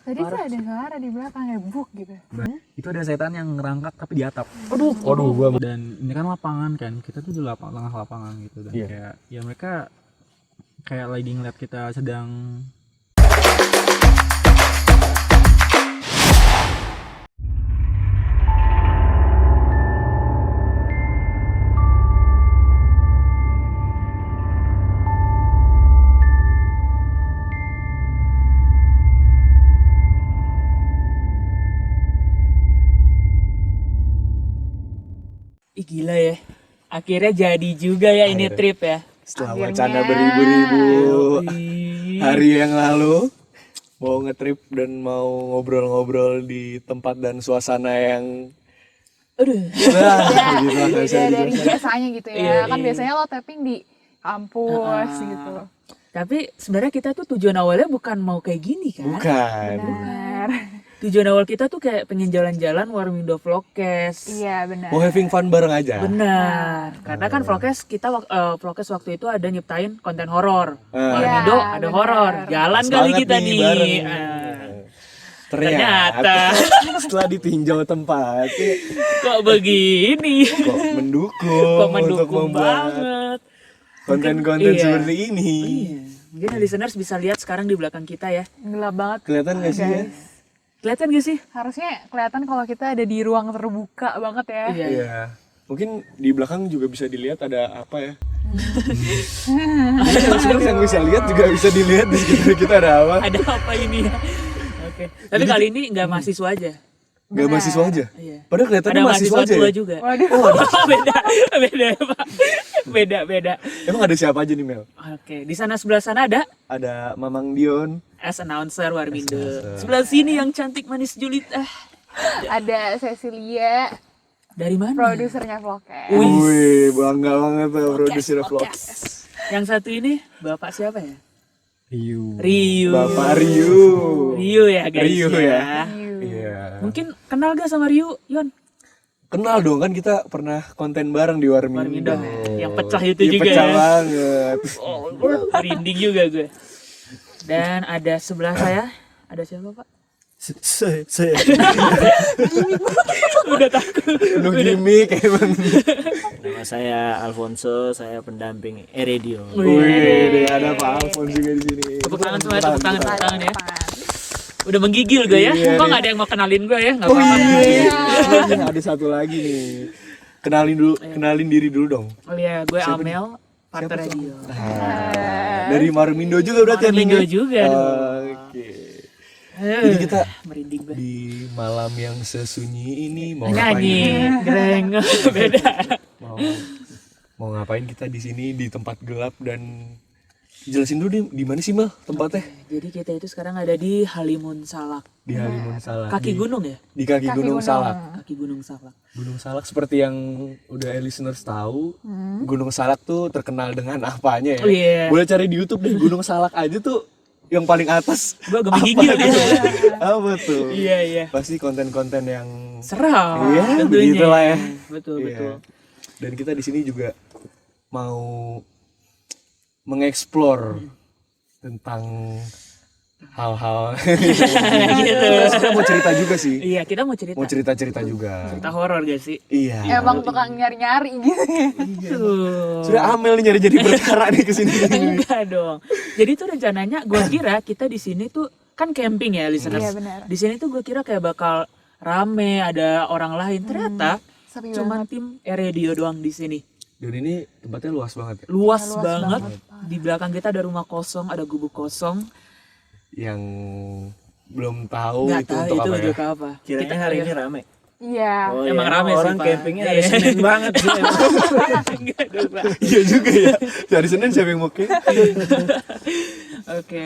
Tadi tuh ada suara di belakang ya, buk gitu. Itu ada setan yang ngerangkak tapi di atap. Aduh, gua. Dan ini kan lapangan kan, kita tuh di tengah lapangan gitu. Dan kayak ya mereka kayak lagi ngeliat kita sedang Ih gila ya, akhirnya jadi juga ya ini trip ya. Setelah Akhirnya. wacana beribu-ribu Ih, hari yang lalu mau ngetrip dan mau ngobrol-ngobrol di tempat dan suasana yang aduh. nah, gitu lah, nggak bisa Beda dari dijelasin. biasanya gitu ya. Iya, Kan iya. biasanya lo tapping di kampus gitu. Tapi sebenarnya kita tuh tujuan awalnya bukan mau kayak gini kan? Bukan. Benar. Tujuan awal kita tuh kayak pengen jalan-jalan Warmindo Vlogcast. Iya benar. Mau having fun bareng aja. Benar, karena kan Vlogcast kita Vlogcast waktu itu ada nyiptain konten horor. Ah. Warmindo Iya, ada benar. horor, jalan Pas kali banget kita nih. bareng. Ah, Ternyata setelah ditinjau tempat kok begini? kok mendukung, Kok untuk mendukung membuat banget. konten-konten Iya. seperti ini. Iya. Mungkin listeners bisa lihat sekarang di belakang kita ya. Gelap banget. Kelihatan nggak sih ya? guys. Kelihatan gak sih? Harusnya kelihatan kalau kita ada di ruang terbuka banget ya. Iya. Iya. Mungkin di belakang juga bisa dilihat ada apa ya? Listeners yang bisa lihat juga bisa dilihat di sekitar kita ada apa? Ada apa ini ya? Oke. Tapi kali ini nggak mahasiswa aja. Gak mahasiswa aja? Iya. Padahal kelihatannya Ada mahasiswa mahasiswa aja tua ya? juga. Waduh. beda, beda Pak. Beda. Emang ada siapa aja nih Mel? Oke, di sana sebelah sana ada Ada Mamang Dion. as announcer Warmindo. Sebelah sini yang cantik manis julid. Ada Cecilia, Dari mana? produsernya Vlogcast. Wih, bangga banget tuh produser vlog. Yang satu ini Bapak siapa ya? Riu. Rio. Bapak Riu. Rio ya guys. Rio ya. Iya. Iya. Mungkin kenal gak sama Rio, Yon? Kenal dong kan kita pernah konten bareng di Warmindo. Warmindo. Yang pecah itu Iya, juga pecah ya. banget. Oh, merinding juga gue. Dan ada sebelah saya, ada siapa Pak? Saya. Udah takut. Penuh gimmick emang. Nama saya Alfonso, saya pendamping E-Radio. Wih, ada Pak Alfon juga di sini. Tepuk tangan semua, tepuk tangan ya. Udah menggigil gue ya. Iya, Kok nih. nggak ada yang mau kenalin gue ya? Nggak Oh apa-apa. iya. Ada satu lagi nih. Kenalin diri dulu dong. Oh iya, gue Amel, partner radio. Dari Warmindo juga berarti ya, Warmindo Ning, ya? juga dong. Oke. Jadi kita Merinding gue. di malam yang sesunyi ini mau Nyanyi, ngapain? greng, beda. Mau ngapain kita di sini di tempat gelap dan jelasin dulu di mana sih Mal tempatnya? Jadi kita itu sekarang ada di Halimun Salak. Di Halimun Salak. Kaki gunung ya? Di kaki Gunung Salak. Kaki Gunung Salak. Gunung Salak seperti yang udah listeners tahu, Gunung Salak tuh terkenal dengan apanya ya? Oh, iya. Boleh cari di YouTube deh, Gunung Salak aja tuh yang paling atas. Gue agak menggigil ya. Apa tuh? Iya. Pasti konten-konten yang Seram. Iya, tentunya. begitulah ya. Betul. Iya. Dan kita di sini juga mau mengeksplor tentang hal-hal. Gitu. Kita mau cerita juga sih. Iya, kita mau cerita. Mau cerita-cerita juga. Cerita horor gak sih? Iya. Emang tukang nyari-nyari gitu ya. Tuh. Sudah Amel nih nyari jadi perkara nih kesini. Enggak dong. Jadi tuh rencananya gue kira kita di sini tuh kan camping ya listeners. Iya, benar. Di sini tuh gue kira kayak bakal rame, ada orang lain. Ternyata Sepi cuman banget. tim radio doang di sini. Dan ini tempatnya luas banget ya. Luas banget. Di belakang kita ada rumah kosong, ada gubuk kosong. Yang belum tahu Nggak itu tahu untuk itu apa ya. untuk apa. Kiranya hari ini rame. Iya. Oh, Emang iya, rame sih, orang Pak. campingnya Iya. hari Senin banget sih. Enggak dong, Pak. Iya juga ya. Hari Senin siapa yang mau camping? Oke.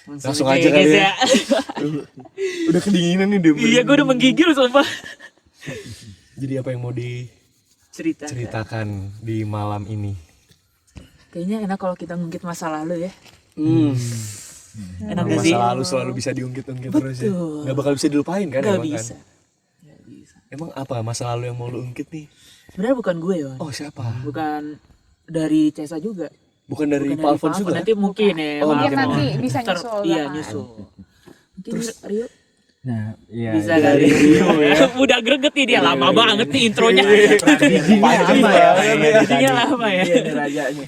Langsung aja kali ya. Udah kedinginan nih deh. Iya, gue udah menggigil sumpah. Jadi apa yang mau Cerita. diceritakan di malam ini? Kayaknya enak kalau kita ngungkit masa lalu ya. Enak gak Masa sih? lalu selalu bisa diungkit-ungkit terus ya. Betul. Gak bakal bisa dilupain kan Gak emang bisa. kan? Emang apa masa lalu yang mau lu ungkit nih? Sebenarnya bukan gue ya. Oh siapa? Bukan dari Cesa juga. Bukan dari Bukan Pak Alfon Pak juga? Nanti mungkin ya. Oh, maaf. Mungkin nanti bisa Ntar- nyusul Iya belakangan. nyusul. Terus Rio Nah, iya. bisa jadi- kali udah greget nih dia lama banget nih intronya. Lama ya. Intronya lama ya. Iya nih rajanya.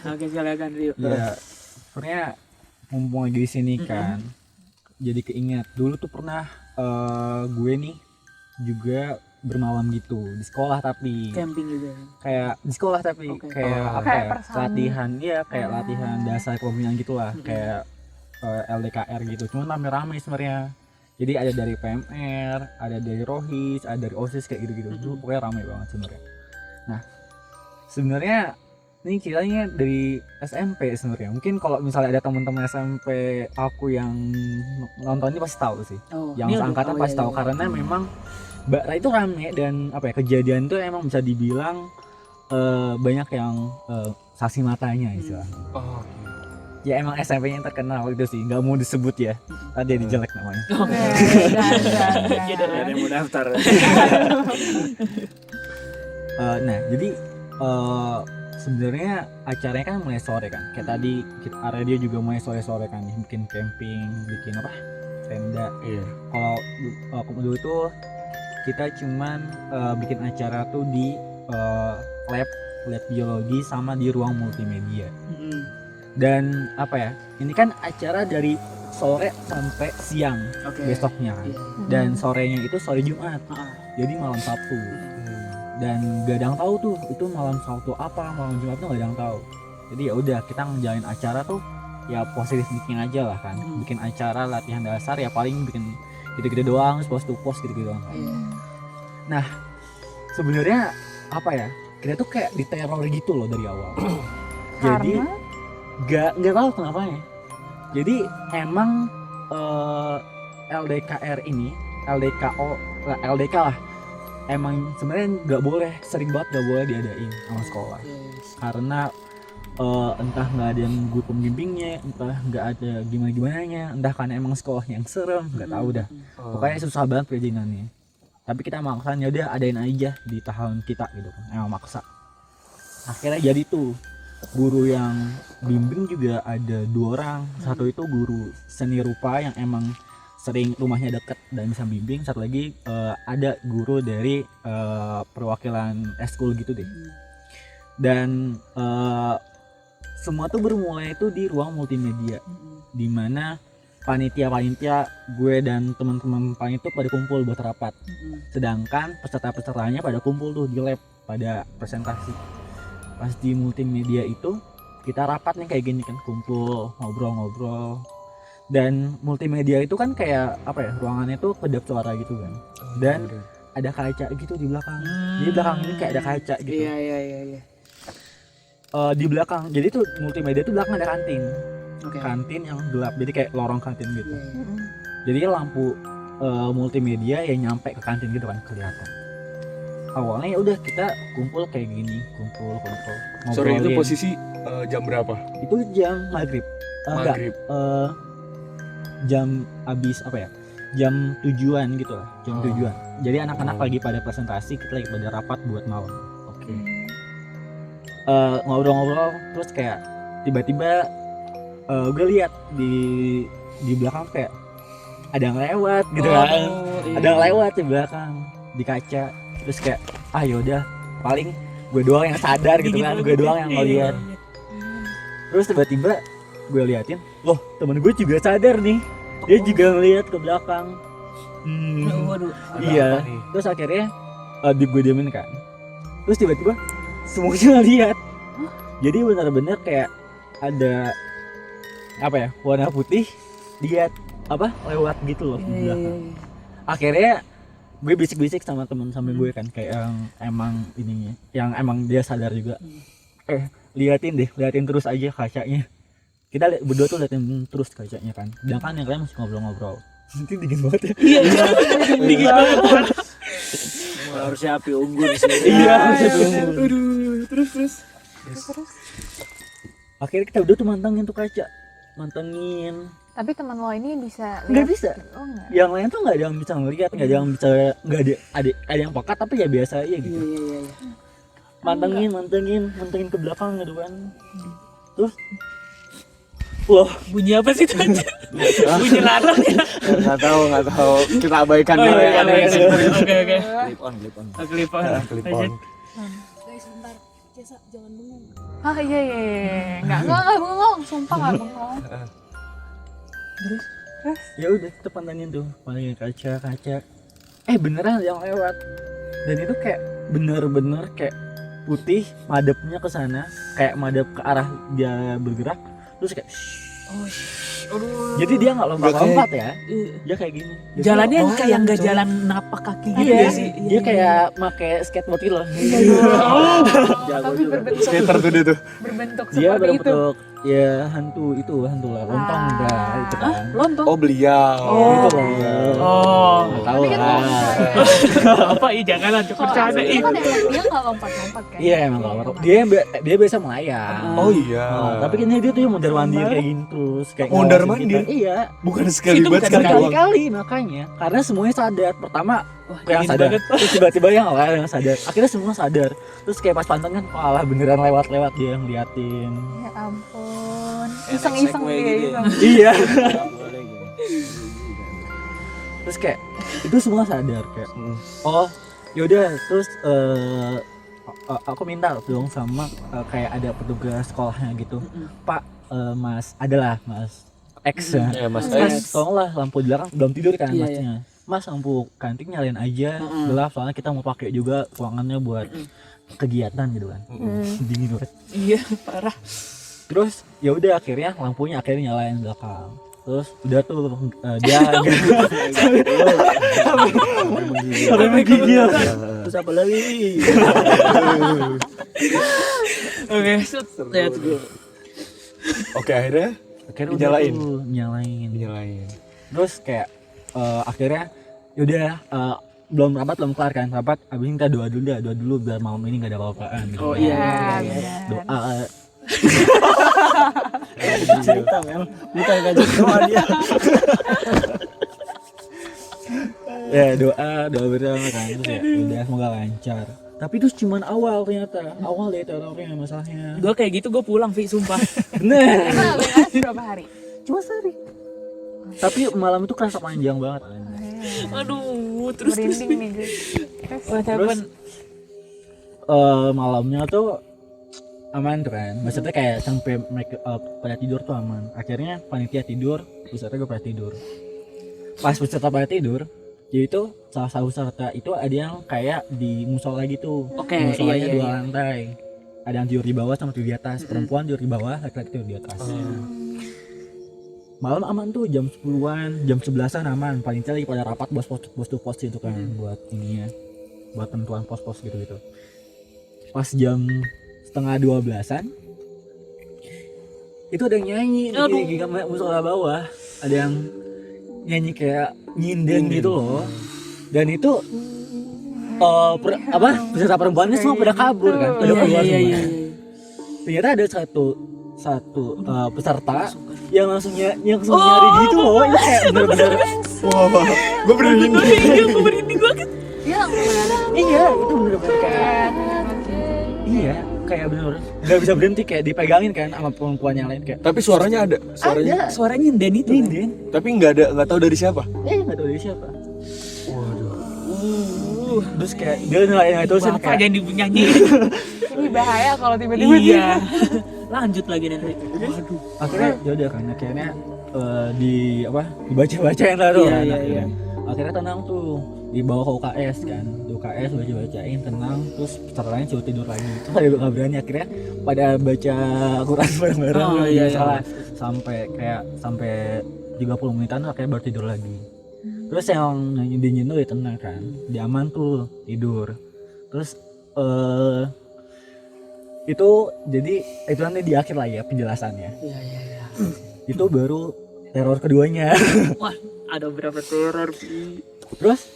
Oke, silakan Rio. Ya, sebenarnya mumpung lagi di sini kan, jadi keinget dulu tuh pernah gue nih juga bermalam gitu di sekolah tapi Camping juga. kayak di sekolah tapi Oke. kayak apa Kayak ya persami. latihan ya kayak latihan dasar kepemimpinan gitulah kayak LDKR gitu cuma rame-rame sebenarnya jadi ada dari PMR ada dari Rohis ada dari OSIS kayak gitu-gitu dulu pokoknya rame banget sebenarnya. Nah sebenarnya ini ceritanya dari SMP sebenarnya mungkin kalau misalnya ada teman-teman SMP aku yang nonton ini pasti tahu sih Oh, yang ini udah- seangkatan oh, pasti iya, tahu iya. karena memang Mbak Ra itu rame dan apa ya kejadian itu emang bisa dibilang banyak yang saksi matanya istilahnya. Oh, Ya emang SMP-nya terkenal itu sih nggak mau disebut ya tadi dijelek namanya. Iya, Ada yang mau daftar. Nah jadi sebenarnya acaranya kan mulai sore kan kayak tadi radio juga mulai sore-sore kan bikin camping bikin apa tenda. iya. Kalau dulu tuh kita cuman bikin acara tuh di lab biologi sama di ruang multimedia dan apa ya ini kan acara dari sore sampai siang Oke. besoknya kan Iya. dan sorenya itu sore Jumat Ah, jadi malam Sabtu dan gak ada yang tahu tuh itu malam Sabtu apa malam Jumat tuh gak ada yang tahu jadi ya udah kita ngejalin acara tuh ya positif bikin aja lah kan bikin acara latihan dasar ya paling bikin gitu-gitu doang post to post gitu-gitu doang. iya. Nah sebenarnya apa ya kita tuh kayak diteror gitu loh dari awal jadi nggak tahu kenapa ya jadi emang LDKR ini LDK lah emang sebenarnya nggak boleh sering banget nggak boleh diadain sama sekolah Yes. karena entah nggak ada yang guru pembimbingnya entah nggak ada gimana nya entah karena emang sekolahnya yang serem nggak tahu dah pokoknya susah banget perizinannya tapi kita maksain ya udah adain aja di tahun kita gitu kan emang maksa akhirnya jadi tuh guru yang bimbing juga ada 2 orang satu itu guru seni rupa yang emang sering rumahnya deket dan bisa bimbing satu lagi ada guru dari perwakilan eskul gitu deh dan semua tuh bermulai itu di ruang multimedia di mana panitia gue dan teman-teman panitia pada kumpul buat rapat sedangkan peserta-pesertanya pada kumpul tuh di lab pada presentasi pas di multimedia itu kita rapat nih kayak gini kan kumpul ngobrol-ngobrol dan multimedia itu kan kayak apa ya ruangannya tuh kedap suara gitu kan dan ada kaca gitu di belakang jadi belakang ini kayak ada kaca gitu Iya. di belakang jadi tuh multimedia tuh belakang ada kantin Oke. kantin yang gelap jadi kayak lorong kantin gitu Iya, iya. jadi lampu multimedia yang nyampe ke kantin gitu kan kelihatan awalnya ya udah kita kumpul kayak gini kumpul Sore itu ngobrolin. posisi jam berapa? itu jam maghrib enggak Maghrib. jam habis apa ya jam tujuan gitu lah jam Oh. tujuan jadi anak-anak Oh. lagi pada presentasi kita lagi pada rapat buat malam Oke. ngobrol-ngobrol terus kayak tiba-tiba gue lihat di belakang kayak ada yang lewat gitu kan iya. ada yang lewat di belakang di kaca terus kayak ah yaudah paling gue doang yang sadar gitu kan gue doang yang ngeliat terus tiba-tiba gue liatin loh temen gue juga sadar nih dia juga ngeliat ke belakang Waduh. iya Apa nih? terus akhirnya gue diemin kan terus tiba-tiba semuanya lihat jadi benar-benar kayak ada apa ya warna putih lihat apa lewat gitu loh di belakang akhirnya gue bisik-bisik sama temen gue kan kayak yang emang ininya yang emang dia sadar juga liatin terus aja kacanya kita berdua tuh liatin terus kacanya kan sedangkan yang lain masih ngobrol-ngobrol nanti dingin banget ya Iya. Dingin banget. Harusnya api unggun sih. iya Terus. akhirnya kita berdua tuh mantengin tuh kaca mantengin Tapi teman lo ini bisa nggak lihat- bisa Oh enggak. yang lain tuh nggak ada yang bisa ngeliat nggak ada yang bisa nggak ada yang pekat tapi ya biasa aja gitu Iya. mantengin ke belakang gitu kan terus Loh, Bunyi apa sih itu anjir? Bunyi larang ya. Nggak tahu. Kita abaikan Oh dulu iya, ya. iya, iya. Oke. clip on. Klip on. Klip on. Guys, bentar. Cesa, jangan bengong. Ah iya. Nggak bengong, sumpah nggak bengong. Ya udah kita pantengin tuh, pantengin kaca. Beneran ada yang lewat. Dan itu kayak bener-bener kayak putih madepnya ke sana, kayak madep ke arah dia bergerak, terus kayak jadi dia nggak lompat-lompat ya, dia kayak gini. Jalannya kayak nggak jalan napak kaki gitu Iya ya sih. dia kayak pakai skateboard gitu loh. Jago Tapi juga. berbentuk Skater tuh dia tuh. berbentuk Dia seperti itu. berbentuk ya hantu lah, lontong lah itu kan. Lontong. Oh, beliau. Itu loh. Oh. Nggak tahu Tapi kan lah. Apa ih jangan lanjut bercanda Soalnya ih. kan emang dia nggak lompat-lompat kan. Iya emang kalau dia biasa melayang. Oh iya. Tapi kan dia tuh mondar mandir kayak gini terus kayak Mondar ngawasin mandir? kita. Iya. Bukan sekali Itu buat bukan sekali doang. Sekali-kali makanya karena semuanya sadar. Pertama yang dingin sadar, banget. terus tiba-tiba yang awal yang sadar. Akhirnya semua sadar. Terus kayak pas panteng kan, alah beneran lewat-lewat dia yang liatin. Ya ampun. Iseng-iseng segway dia gitu ya? iseng. Iya. Boleh gitu. Terus kayak itu semua sadar kayak oh yaudah terus aku minta dong sama kayak ada petugas sekolahnya gitu. Pak Mas adalah Mas X ya. Ya, Mas Mas tolonglah lampu di belakang belum tidur kan Iya, masnya. Mas lampu kantin nyalain aja gelap soalnya kita mau pakai juga ruangannya buat kegiatan gitu kan. Dingin banget. Iya parah. Terus ya udah akhirnya lampunya akhirnya nyalain belakang. Terus udah tuh dia sampai menggigil. Terus apa lagi? Oke, lihat dulu. Oke, akhirnya Akhirnya Dinyalain? udah tuh, nyalain. Terus Kayak akhirnya yaudah belum kelar kan rapat, abis ini kita doa dulu biar malam ini nggak ada apa-apaan gitu. Oh iya. Doa Cerita Mel, bukan ngajak doa dia. ya doa bersama kan terus ya udah semoga lancar. Tapi itu cuman awal ternyata deh terornya masalahnya. Gue kayak gitu gue pulang Vi sumpah. Bener. Emang benar berapa hari? Cuma sehari. Tapi malam itu kerasa panjang banget. Aduh, terus Merinding nih guys. what Terus happened? malamnya tuh aman tuh kan. Maksudnya kayak sampai mereka pada tidur tuh aman. Akhirnya panitia tidur, peserta gue pada tidur. Pas peserta pada tidur, jadi itu salah satu peserta itu ada yang kayak di musola gitu. Oke, Musolanya iya, dua iya. lantai. Ada yang tidur di bawah sama tidur di atas. Perempuan tidur di bawah, laki-laki tidur di atas. Malam aman tuh jam 10-an, jam 11-an aman. Panitia lagi pada rapat bos itu kan buat ininya. Buat tentuan pos-pos gitu-gitu. Pas jam setengah 12-an itu ada yang nyanyi di musola bawah. Ada yang nyanyi kayak nyinden gitu loh. Dan itu peserta perempuannya semua pada kabur kan, pada keluar semua. Ternyata ada satu peserta yang langsung nyari gitu loh. Itu kayak bener-bener wah, gue berani. Gue merinding banget. Dia langsung mendadak. iya itu bener-bener kayak iya kayak bener nggak bisa berhenti kayak dipegangin kan sama perempuan yang lain kayak Tapi suaranya ada. Suaranya. ada Suaranya nyinden itu. Kan? nyinden. Tapi nggak tahu dari siapa. Nggak tahu dari siapa. Terus kayak dia nelayan itu sih Bapak kayak jangan dinyanyi. Ini bahaya kalau tiba-tiba Iya. Lanjut lagi nanti. akhirnya ya udah kan akhirnya dibaca-bacain lah tuh Iya, kan, iya, akhirnya. Akhirnya tenang tuh dibawa ke UKS kan, di UKS baca-bacain tenang, terus pesertanya suruh tidur lagi. Terus ada nggak berani akhirnya pada baca Quran bareng-bareng. Oh, iya, salah sampai 30 menitan akhirnya baru tidur lagi. Terus yang nyanyi tuh ya tenang kan, dia aman tuh tidur. Terus itu jadi itu nanti di akhir lah ya penjelasannya. Iya. Itu baru teror keduanya. Wah, ada berapa teror Vi? Terus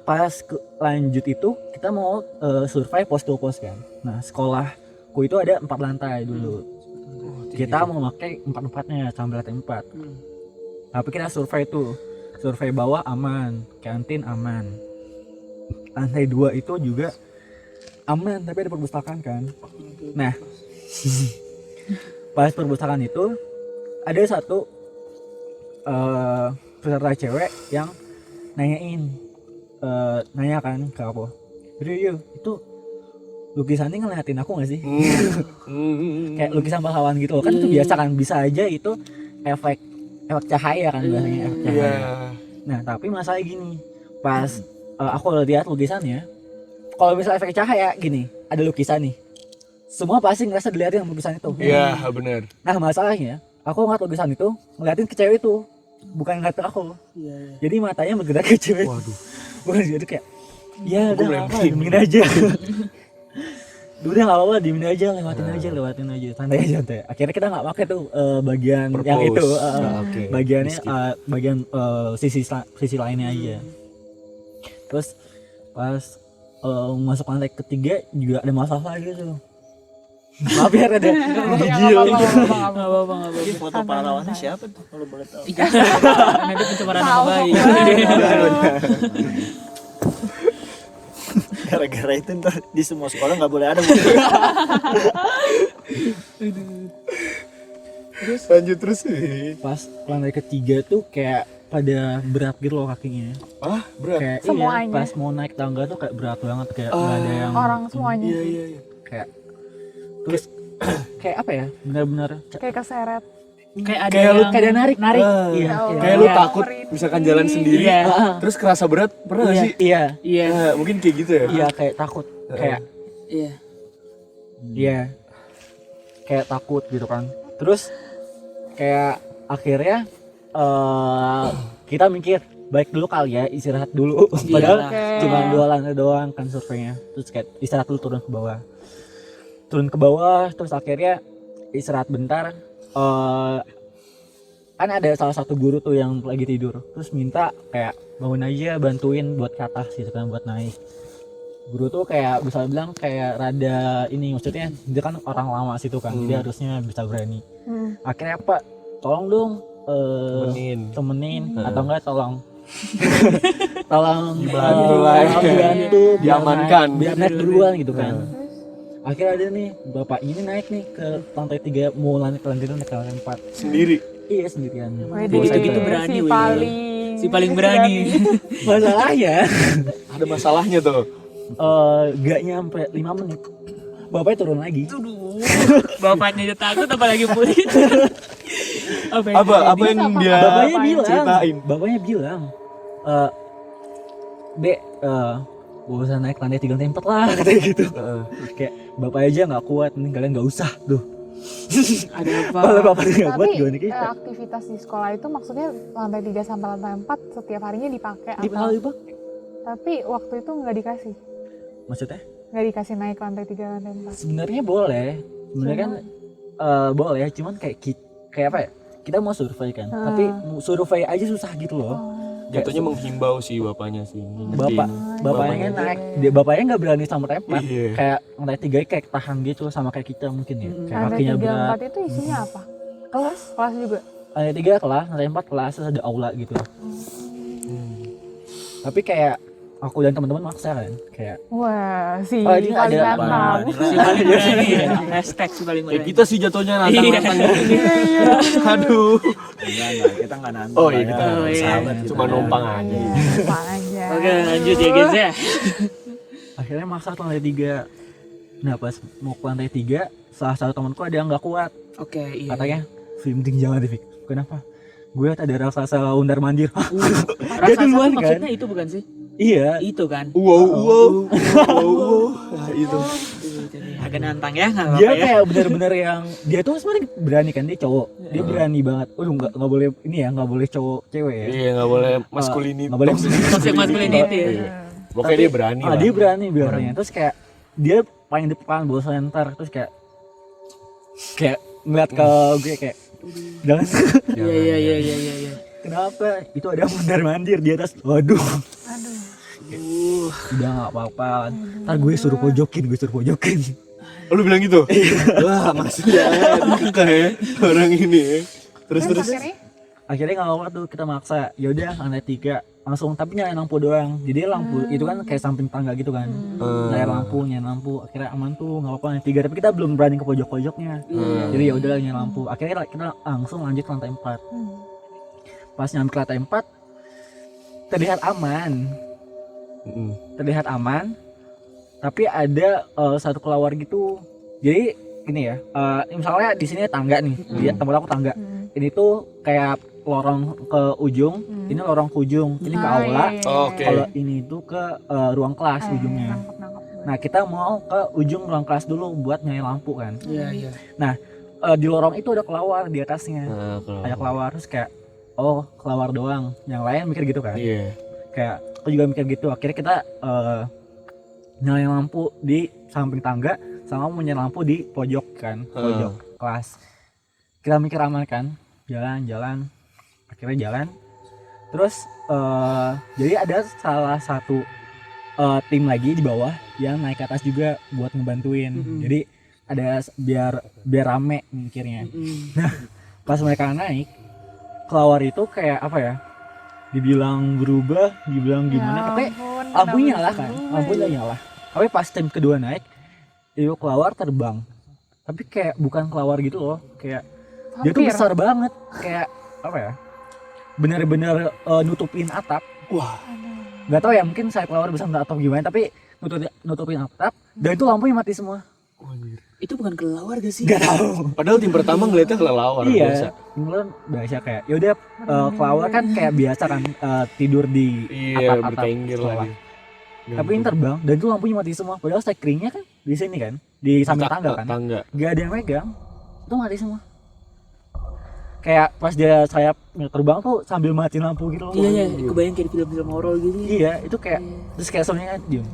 pas lanjut itu kita mau survei pos to pos kan. Nah sekolahku itu ada 4 lantai dulu. Kita mau pakai 4-4-nya sampai lantai 4. Tapi kita survei bawah aman, kantin aman. Lantai 2 itu juga aman tapi ada perpustakaan kan. Nah pas perpustakaan itu ada satu peserta cewek yang nanya kan ke aku, Rio itu lukisannya ngeliatin aku nggak sih? Kayak lukisan pahlawan gitu loh. Kan itu biasa kan, bisa aja itu efek cahaya kan biasanya, efek cahaya. Nah tapi masalahnya gini, pas aku lihat lukisannya, kalau misalnya efek cahaya gini, ada lukisan nih, semua pasti ngerasa dilihatin sama lukisan itu. Iya benar. Nah masalahnya, aku ngeliat lukisan itu, ngeliatin ke cewek itu, bukan ngeliat ke aku. Jadi matanya bergerak ke cewek. Waduh. Bukan jadi kayak, ya udah nggak apa, merinding. diemin aja. Udah nggak apa-apa, diemin aja, lewatin aja, santai. Akhirnya kita nggak pakai tuh bagian yang itu, Oke. bagiannya bagian sisi lainnya aja. Terus pas masuk lantai ketiga juga ada masalah gitu. Maaf ya ada gigil. Nggak apa-apa. Ini foto pahlawannya siapa tuh kalau boleh tahu? Nanti pencemaran nama baik. Gara-gara itu ntar di semua sekolah nggak boleh ada. Lanjut terus. Pas lantai ketiga tuh kayak pada berat gitu loh kakinya. Ah berat. Kayak Semuanya. iya, pas mau naik tangga tuh kayak berat banget, kayak nggak ada yang Orang semuanya. Iya. kayak terus kayak apa ya, benar-benar Kayak keseret. Kayak ada Kayak lu- yang kayak ada narik Ah. iya, Ya Allah. Kayak lu Iya. takut misalkan jalan sendiri, Iya. terus kerasa berat, pernah nggak iya, sih? iya, Iya. Nah, mungkin kayak gitu ya. iya, kayak takut, kayak Iya. iya, kayak takut gitu kan. Terus kayak akhirnya kita mikir baik dulu kali ya, istirahat dulu. Padahal Oke. cuma 2 lantai doang kan surveinya. Terus kayak istirahat dulu, turun ke bawah, terus akhirnya istirahat bentar. Kan ada salah satu guru tuh yang lagi tidur, terus minta kayak bangun aja, bantuin buat ke atas gitu kan, buat naik. Guru tuh kayak bisa bilang kayak rada ini, maksudnya dia kan orang lama situ kan, dia harusnya bisa berani. Akhirnya Pak, tolong dong temenin atau enggak tolong Dibantu lah ya. dibantu biar Diamankan. biar naik duluan gitu kan. Akhirnya ada nih bapak ini naik nih ke lantai 3, mau naik ke lantai 4 Sendiri. iya sendirian. Wede, Gitu berani, si wede. paling Si paling berani. Masalahnya Ada masalahnya tuh. gak nyampe 5 menit bapaknya turun lagi. Bapaknya aja takut apalagi murid. Apa yang dia Bapaknya bilang Dek, gak usah naik lantai 3 lantai 4 lah, katanya gitu. Kayak bapak aja nggak kuat, nih kalian nggak usah tuh. Ada apa? Kalau bapaknya nggak kuat Tapi gimana kita? aktivitas di sekolah itu maksudnya lantai 3 sampai lantai 4 setiap harinya dipakai Di atau? Pak, Tapi waktu itu nggak dikasih. maksudnya? Nggak dikasih naik lantai 3 lantai 4. Sebenarnya boleh, sebenarnya kan boleh, cuman kayak apa ya? Kita mau survei kan, tapi survei aja susah gitu loh. Jatuhnya menghimbau sih bapaknya sih. ngingetin. Bapaknya naik, bapaknya nggak berani sama tempat. Iya. Kayak lantai 3 kayak tahan gitu sama kayak kita mungkin ya. Kayak Lantai kakinya 3 berat. 4 itu isinya apa? Kelas? Kelas juga? Lantai 3 kelas, lantai 4 kelas, terus ada aula gitu. Tapi kayak aku dan teman-teman maksa kan, kayak Wah, si Oh, ini paling ada nantang. Si paling berani ya. Hashtag si paling Ya berani. kita sih jatuhnya nantang-nantang gini. Aduh. Enggak, kita nggak nantang. Oh iya lah kita ya. Oh, iya. Sahabat kita. cuma numpang aja. Numpang aja. Oke, lanjut ya guys ya. akhirnya maksa ke lantai 3. Nah pas mau ke lantai 3, salah satu temanku ada yang nggak kuat, Oke, iya. katanya mending jangan deh Fik." Kenapa? Gue ada raksasa undar mandir. Raksasa duluan, tuh kan? maksudnya itu bukan sih? Iya, Itu kan. Wow. Nah, itu. Agak nantang ya, nggak dia apa-apa ya. kayak bener-bener yang dia tuh sebenarnya berani kan, dia cowok, dia berani banget. Nggak boleh ini ya, nggak boleh cowok cewek ya. Iya nggak boleh masculinity. Nggak boleh Toxic masculinity ya. Iya. Pokoknya dia berani lah. dia berani bilangnya. Terus kayak dia paling depan bawa center, terus kayak ngeliat ke gue kayak jangan. Iya. Kenapa? Itu ada mondar mandir di atas. Waduh. Aduh. Udah nggak apa-apa. Ntar gue suruh pojokin. Oh, lu bilang gitu? Wah masih ya dikekeh ya orang ini ya. Terus Akhirnya akhirnya nggak apa tuh, kita maksa ya udah lantai 3 langsung, tapi nyalain lampu doang. Jadi lampu itu kan kayak samping tangga gitu kan, nyalain lampu akhirnya aman tuh, nggak apa-apa lantai 3, tapi kita belum berani ke pojok-pojoknya. Jadi ya udah nyalain lampu, akhirnya kita langsung lanjut ke lantai 4. Pas nyampe ke lantai 4 terlihat aman, tapi ada satu kelawar gitu. Jadi gini ya, misalnya di sini tangga nih, dia tempat aku tangga, ini tuh kayak lorong ke ujung, ini lorong ke ujung, ini ke aula. Oke. Kalau ini tuh ke ruang kelas ujungnya. Nangkep. Nah kita mau ke ujung ruang kelas dulu buat nyalain lampu kan. Iya. Di lorong itu ada kelawar di atasnya, Nah, ada kelawar. Terus kayak oh kelawar doang, yang lain mikir gitu kan. Iya. Kayak aku juga mikir gitu. Akhirnya kita nyalain lampu di samping tangga, sama mau nyalain lampu di pojok kan, pojok kelas. Kita mikir aman kan, jalan, akhirnya jalan. Terus jadi ada salah satu tim lagi di bawah yang naik ke atas juga buat ngebantuin. Jadi ada biar rame mikirnya. Nah pas mereka naik, kelawar itu kayak apa ya, dibilang berubah, dibilang gimana, pokoknya lampunya nyala kan, lampunya nyala. Tapi pas tim kedua naik, itu kelawar terbang. Tapi kayak bukan kelawar gitu loh, kayak dia tuh besar banget, kayak apa ya, benar-benar nutupin atap. Wah. Nggak tahu ya, mungkin saya kelawar besar atau gimana, tapi nutupin atap, dan itu lampunya mati semua. Itu bukan kelelawar gak sih? Nggak tahu. Padahal tim pertama ngeliatnya kelelawar biasa. Iya, kemudian biasa kayak ya udah, kelawar kan kayak biasa kan, tidur di Iya, atap-atap bertengger sekolah. lagi. Tapi ini terbang dan itu lampunya mati semua. Padahal stekeringnya kan di sini kan, di samping tangga kan. Tangga. Gak ada yang megang, itu mati semua. Kayak pas dia sayap terbang tuh sambil matiin lampu gitu loh. Iya, kebayang kayak di film-film horor gitu. Iya, itu kayak terus kayak semuanya diem.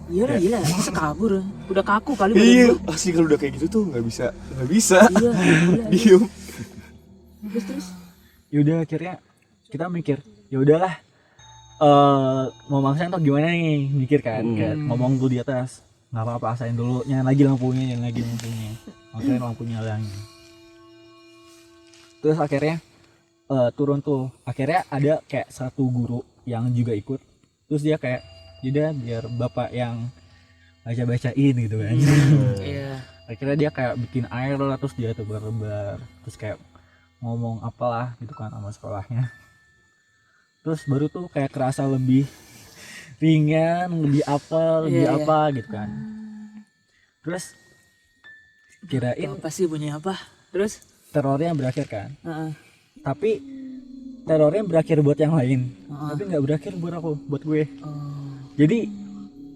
Iya lah, gila, masa kabur. Udah kaku kali Iya, badan gua. asli kalau udah kayak gitu tuh nggak bisa. Iya, gila. Diem. Terus. Yaudah akhirnya kita mikir, ya udahlah, mau maksain atau gimana nih, mikir kan, kayak ngomong dulu di atas, nggak apa-apa, asain dulu, nyalain lagi lampunya, akhirnya lampunya nyalain. Terus akhirnya turun tuh, akhirnya ada kayak satu guru yang juga ikut, terus dia kayak jadi biar bapak yang bacain gitu kan. Iya. Akhirnya dia kayak bikin air lah, terus dia tebar-tebar, terus kayak ngomong apalah gitu kan sama sekolahnya. Terus baru tuh kayak kerasa lebih ringan, lebih apa gitu kan. Terus kirain Apa sih bunyi apa? Terus? terornya berakhir kan. Heeh. Tapi terornya berakhir buat yang lain, tapi nggak berakhir buat gue. Jadi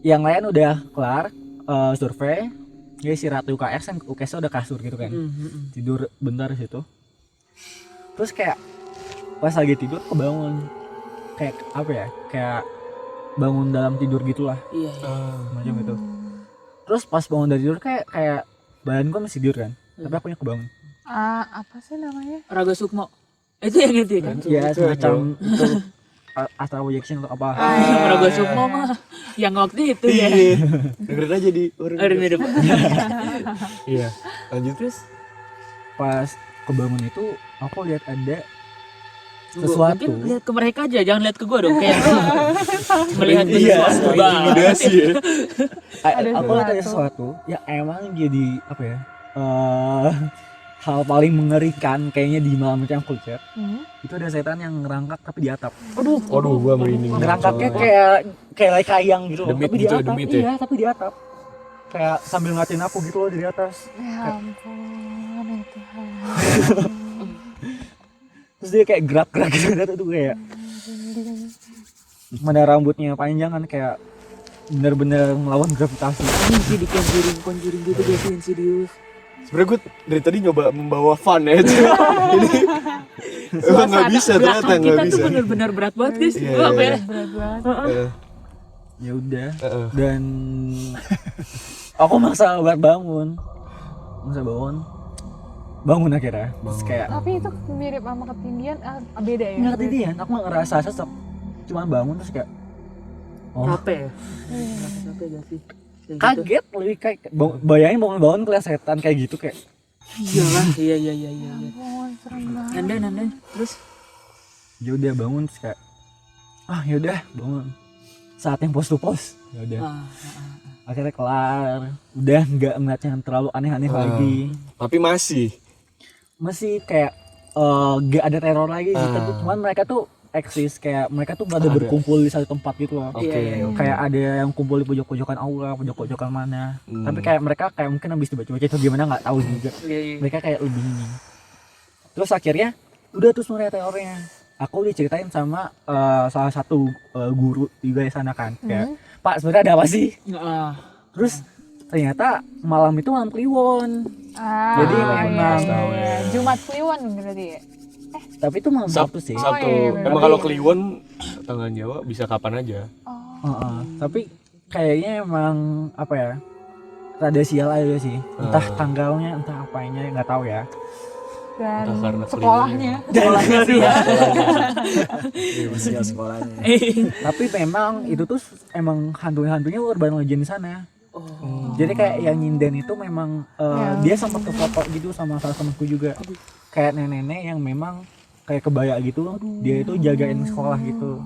yang lain udah kelar survei, ya si Ratu UKS kan, UKS udah kasur gitu kan, tidur bentar di situ. Terus kayak pas lagi tidur kebangun, kayak apa ya, kayak bangun dalam tidur gitulah, Iya. macam itu. Terus pas bangun dari tidur kayak badan gue masih tidur kan, tapi akunya kebangun. Apa sih namanya? Raga Sukmo. Itu yang itu kan? Ya semacam itu astral projection atau apa. Raga Sukmo mah yang waktu itu ya. Iya. Dengerin aja di orang. Ada di depan. Iya. Lanjut. Terus Pas kebangun itu aku lihat ada tunggu, sesuatu. mungkin lihat ke mereka aja, jangan lihat ke gua dong kayak melihat ke Iya, sesuatu banget. intimidasi ya. Aku lihat ada sesuatu yang emang jadi apa ya, hal paling mengerikan kayaknya di malam itu yang aku lihat. Itu ada setan yang ngerangkak tapi di atap. Waduh, gua merinding. Ngerangkaknya kayak like kayang gitu loh, Demit tapi di gitu, atap. demit ya? Iya, tapi di atap. Kayak sambil ngatin aku gitu loh dari atas. Ya ampun, ya Tuhan. Terus dia kayak gerak-gerak gitu, tuh kayak mana rambutnya panjang kan, kayak bener-bener ngelawan gravitasi. Ini sih di conjuring gitu biasa insidious. Sebenernya gue dari tadi nyoba membawa fun ya. Ini emang nggak bisa, ternyata Belakang nggak kita bisa. tuh bener-bener berat banget guys. Iya, Gua apa ya? Berat banget. Ya udah, dan aku maksa buat bangun akhirnya. Terus kayak Tapi itu mirip sama ketindian, beda ya? nggak ketidian, aku nggak ngerasa sesek, cuman bangun terus kayak Capek ya? Capek gak sih? Kayak gitu. kaget, lebih kayak bayangin bangun-bangun kelihatan setan kayak gitu, kayak Iyalah, iya. Oh, serem banget. Nanda, terus Ya udah bangun terus kayak yaudah bangun. Saatnya pos to pos. Ya udah. Akhirnya kelar. Udah nggak ngeliat yang terlalu aneh-aneh lagi. Tapi Masih kayak gak ada teror lagi sih. Tapi cuman mereka tuh eksis, kayak mereka tuh pada berkumpul di satu tempat gitu loh. Iya. Kayak ada yang kumpul di pojok-pojokan aula, pojok-pojokan mana. Tapi kayak mereka kayak mungkin habis dibaca-baca atau gimana nggak tahu juga. Iya. Mereka kayak lebih ini. Terus akhirnya udah terus mulai teorinya. Aku diceritain sama salah satu guru juga di sana kan. Kayak, Pak sebenarnya ada apa sih? Terus ternyata malam itu malam Kliwon. Jadi memang Jumat Kliwon berarti ya. tapi itu malam Sabtu sih. Sabtu. iya, bener. Emang kalau Kliwon tanggal Jawa bisa kapan aja. Tapi kayaknya emang apa ya? Rada sial aja sih. Entah tanggalnya, entah apanya, nggak tahu ya. Dan Entah karena sekolahnya. Sekolahnya sih ya. Usia sekolahnya. Tapi memang itu tuh emang hantu-hantunya urban legend di sana. Jadi kayak yang nyinden itu memang dia sempat ke foto gitu sama salah temanku juga. Kayak nenek-nenek yang memang kayak kebaya gitu, dia itu jagain sekolah gitu.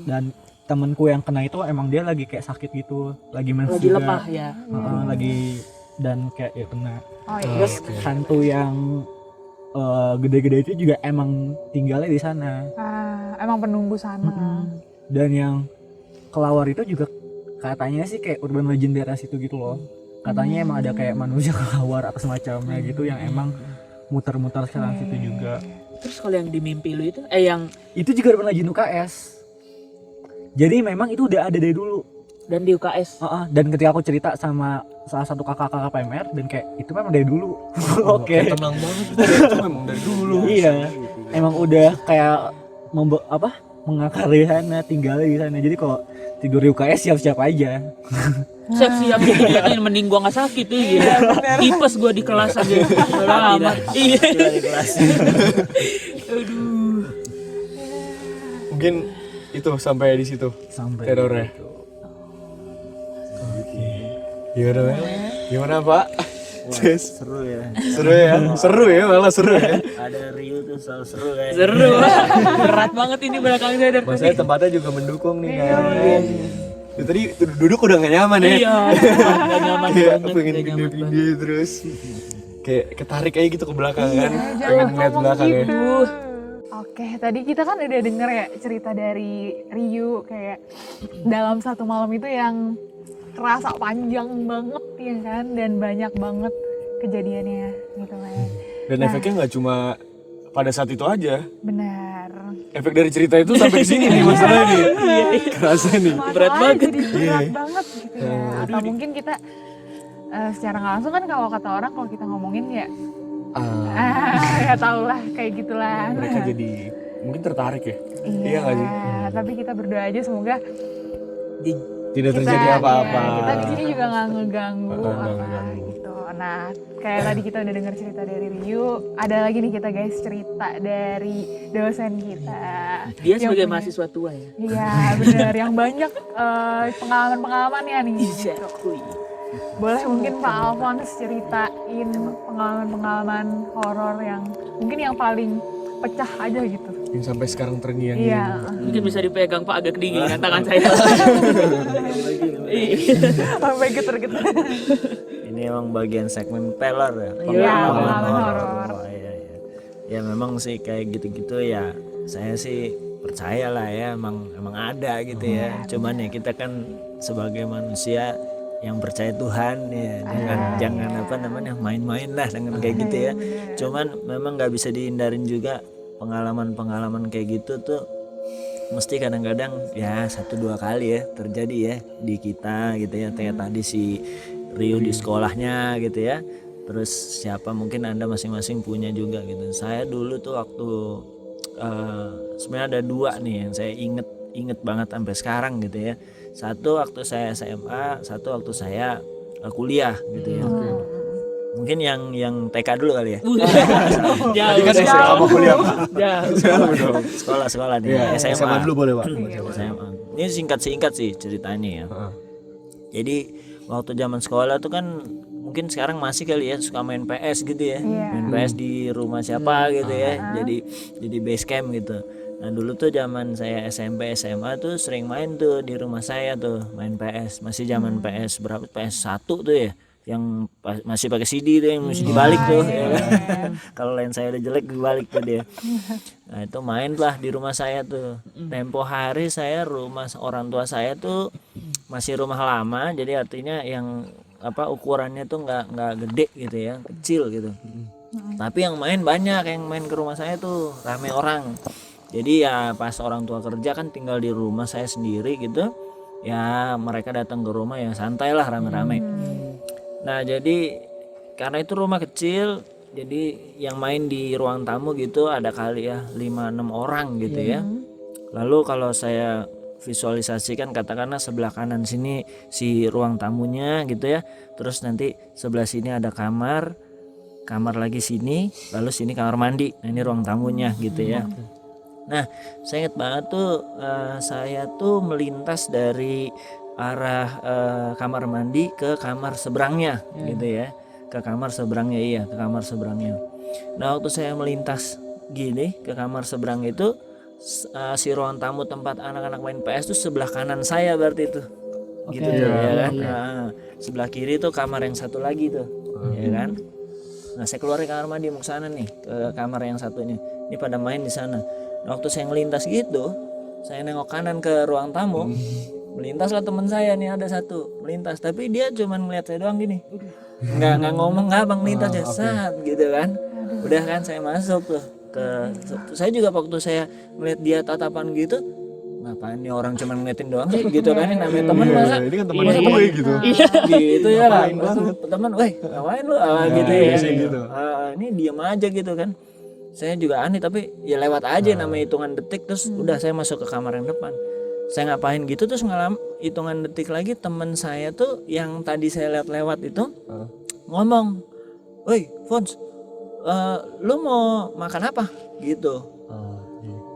Dan temanku yang kena itu emang dia lagi kayak sakit gitu, lagi mens Lagi juga. lemah ya. Lagi dan kayak ya kena. Oh iya. Terus hantu yang gede-gede itu juga emang tinggalnya di sana. Emang penunggu sana. Dan yang kelawar itu juga katanya sih kayak urban legend daerah situ gitu loh. Katanya emang ada kayak manusia kelawar atau semacamnya gitu yang emang muter-muter sekarang situ juga. Terus kalau yang di mimpi lu itu yang Itu juga urban legend UKS. Jadi memang itu udah ada dari dulu. dan di UKS. Dan ketika aku cerita sama salah satu kakak-kakak PMR dan kayak itu memang dari dulu. Oke. Tenang banget. Itu memang dari dulu. Iya. Emang udah kayak mengakar di sana, tinggal di sana. Jadi kalau tidur di UKS siap-siap aja. Siap-siap gitu, mending gua nggak sakit tuh gitu. Tipes gua di kelas aja. Lama. Iya. Di kelas. Aduh. Mungkin itu sampai di situ Sampai terornya. Gimana Pak? Cis? Seru ya. Seru ya, malah seru ya. Ada Rio tuh selalu seru kayak. Seru. Berat banget ini belakang saya dari Maksudnya tempatnya juga mendukung nih kan. Ya, tadi duduk udah gak nyaman ya. Iya. Gak nyaman Kayak banget. pengen Gak nyaman banget. pindah-pindah terus. Kayak ketarik aja gitu ke belakang kan. Jangan Pengen ngeliat ngomong belakang ya. gitu. Oke, tadi kita kan udah denger ya cerita dari Ryu kayak dalam satu malam itu yang kerasa panjang banget ya kan, dan banyak banget kejadiannya gitu kan. Dan efeknya nggak cuma pada saat itu aja. Benar. Efek dari cerita itu sampai ke sini nih masalahnya nih. Kerasa nih. Berat Masalahnya banget. jadi berat banget gitu ya. Atau mungkin kita secara nggak langsung kan kalau kata orang kalau kita ngomongin ya ya tau lah kayak gitulah. Mereka jadi mungkin tertarik ya. Iya nggak sih? Tapi kita berdoa aja semoga Tidak terjadi apa-apa. ya, kita di sini juga nggak ngeganggu Nggak apa ngeganggu. gitu. Nah, kayak tadi kita udah dengar cerita dari Ryu, ada lagi nih kita guys cerita dari dosen kita. Dia Yang sebagai punya- mahasiswa tua ya. Iya benar, yang banyak pengalaman-pengalamannya nih. Bisa. Gitu. Boleh mungkin Pak Alphonse ceritain pengalaman-pengalaman horor yang mungkin yang paling pecah aja gitu. Yang sampai sekarang terngiang. Iya. Mungkin bisa dipegang Pak agak dingin kan tangan saya. Iya. Sampai geter-geter. Ini emang bagian segmen peler ya. Iya, pengalaman horor. Oh, iya. Ya memang sih kayak gitu-gitu ya. Saya sih percaya lah ya, emang ada gitu ya. Cuman ya kita kan sebagai manusia yang percaya Tuhan ya, jangan apa namanya main-main lah dengan kayak gitu ya. Cuman memang nggak bisa dihindarin juga pengalaman-pengalaman kayak gitu tuh mesti kadang-kadang ya 1-2 kali ya terjadi ya di kita gitu ya. Kayak tadi si Rio di sekolahnya gitu ya. Terus siapa mungkin Anda masing-masing punya juga gitu. Saya dulu tuh waktu sebenarnya ada 2 nih yang saya inget banget sampai sekarang gitu ya. Satu waktu saya SMA, satu waktu saya kuliah gitu ya. Mungkin yang TK dulu kali ya. Jauh. Kan SMA apa kuliah Pak? Jauh. Sekolah nih Iya, SMA. dulu boleh Pak. SMA. Ini singkat sih ceritanya ya. Jadi waktu zaman sekolah tuh kan mungkin sekarang masih kali ya suka main PS gitu ya. Iya. Main PS di rumah siapa gitu ya. Jadi base camp gitu. Nah dulu tuh zaman saya SMP SMA tuh sering main tuh di rumah saya tuh main PS. Masih zaman PS berapa? PS1 tuh ya, yang masih pakai CD tuh yang mesti dibalik tuh ya kan. Kalau lain saya udah jelek dibalik tuh dia. Nah itu main lah di rumah saya tuh. Tempo hari saya rumah orang tua saya tuh masih rumah lama, jadi artinya yang apa ukurannya tuh nggak gede gitu ya, kecil gitu. Tapi yang main banyak, yang main ke rumah saya tuh rame orang. Jadi ya pas orang tua kerja kan tinggal di rumah saya sendiri gitu. Ya mereka datang ke rumah ya santai lah rame-rame. Nah jadi karena itu rumah kecil, jadi yang main di ruang tamu gitu ada kali ya 5-6 orang gitu ya. Lalu kalau saya visualisasikan katakanlah sebelah kanan sini si ruang tamunya gitu ya. Terus nanti sebelah sini ada kamar lagi sini, lalu sini kamar mandi. Nah ini ruang tamunya gitu ya. Nah saya ingat banget tuh saya tuh melintas dari arah kamar mandi ke kamar seberangnya gitu ya. Ke kamar seberangnya ke kamar seberangnya. Nah waktu saya melintas gini ke kamar seberang itu si ruang tamu tempat anak-anak main PS tuh sebelah kanan saya berarti itu. Gitu tuh, ya kan. Nah, sebelah kiri tuh kamar yang satu lagi tuh. Ya kan. Nah saya keluar dari kamar mandi mau ke sana nih, ke kamar yang satu ini. Ini pada main di sana. Nah, waktu saya ngelintas gitu, saya nengok kanan ke ruang tamu. Melintaslah teman saya nih ada satu melintas, tapi dia cuman ngeliat saya doang gini. Nggak ngomong, nggak bang melintas ya saat gitu kan. Udah kan saya masuk tuh saya juga waktu saya ngeliat dia tatapan gitu, ngapain nih orang cuman ngeliatin doang sih gitu kan, yang namanya teman masa ini kan teman gue gitu. gitu ya lah teman, ngapain lu gitu ya gitu. Ini diam aja gitu kan. Saya juga aneh tapi ya lewat aja namanya hitungan detik, terus udah saya masuk ke kamar yang depan. Saya ngapain gitu, terus hitungan detik lagi teman saya tuh yang tadi saya lihat lewat itu ngomong, "Woi, Fons, lu mau makan apa?" gitu.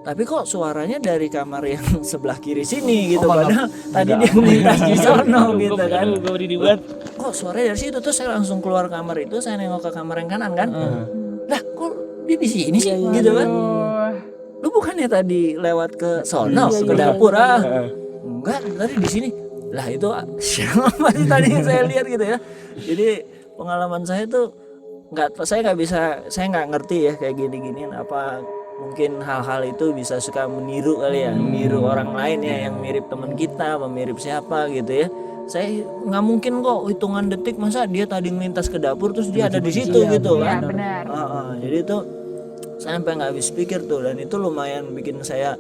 Tapi kok suaranya dari kamar yang sebelah kiri sini gitu, padahal tadi dia melintas di sono gitu kan. Kok suaranya dari situ, terus saya langsung keluar kamar itu, saya nengok ke kamar yang kanan kan. Lah kok dia di sini sih gitu kan. Lu bukannya tadi lewat ke sono ke dapur enggak, tadi di sini. Lah itu siapa sih tadi yang saya lihat gitu ya. Jadi pengalaman saya tuh saya nggak ngerti ya kayak gini-ginian, apa mungkin hal-hal itu bisa suka meniru kali ya, meniru orang lain ya yang mirip teman kita, mirip siapa gitu ya. Saya nggak mungkin kok hitungan detik masa dia tadi melintas ke dapur terus dia ada di situ gitu kan. Benar. Jadi itu saya sampai nggak habis pikir tuh, dan itu lumayan bikin saya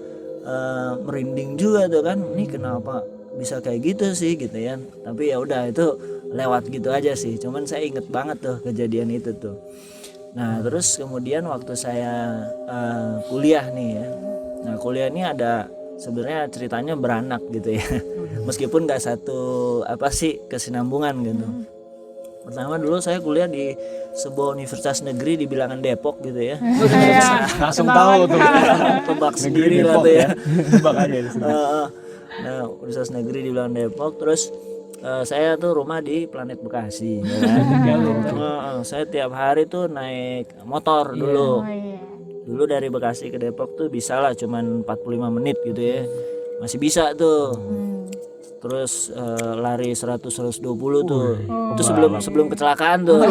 merinding juga tuh kan. Ini kenapa bisa kayak gitu sih gitu ya. Tapi ya udah itu lewat gitu aja sih. Cuman saya inget banget tuh kejadian itu tuh. Nah terus kemudian waktu saya kuliah nih ya. Nah kuliah ini ada sebenarnya ceritanya beranak gitu ya. Meskipun nggak satu kesinambungan gitu. Pertama dulu saya kuliah di sebuah universitas negeri di bilangan Depok gitu ya. Langsung tahu tuh. Tebak sendiri lah tuh ya. Tebak aja di sini. Nah universitas negeri di bilangan Depok, terus saya tuh rumah di Planet Bekasi ya kan? Saya tiap hari tuh naik motor dulu. Dulu dari Bekasi ke Depok tuh bisa lah cuman 45 menit gitu ya, masih bisa tuh. Terus lari 100-120 tuh. Itu sebelum kecelakaan tuh.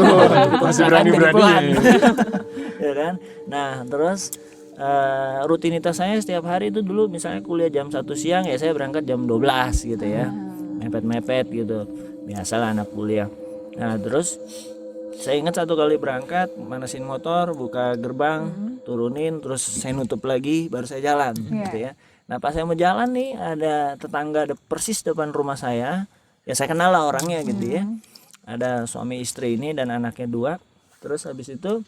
Masih berani-berani Ya kan. Nah terus rutinitas saya setiap hari itu dulu misalnya kuliah jam 1 siang ya saya berangkat jam 12 gitu ya, mepet-mepet gitu, biasalah anak kuliah. Nah terus saya ingat satu kali berangkat manasin motor, buka gerbang, turunin, terus saya nutup lagi baru saya jalan gitu ya. Nah pas saya mau jalan nih ada tetangga persis depan rumah saya, ya saya kenal lah orangnya gitu ya. Ada suami istri ini dan anaknya 2. Terus habis itu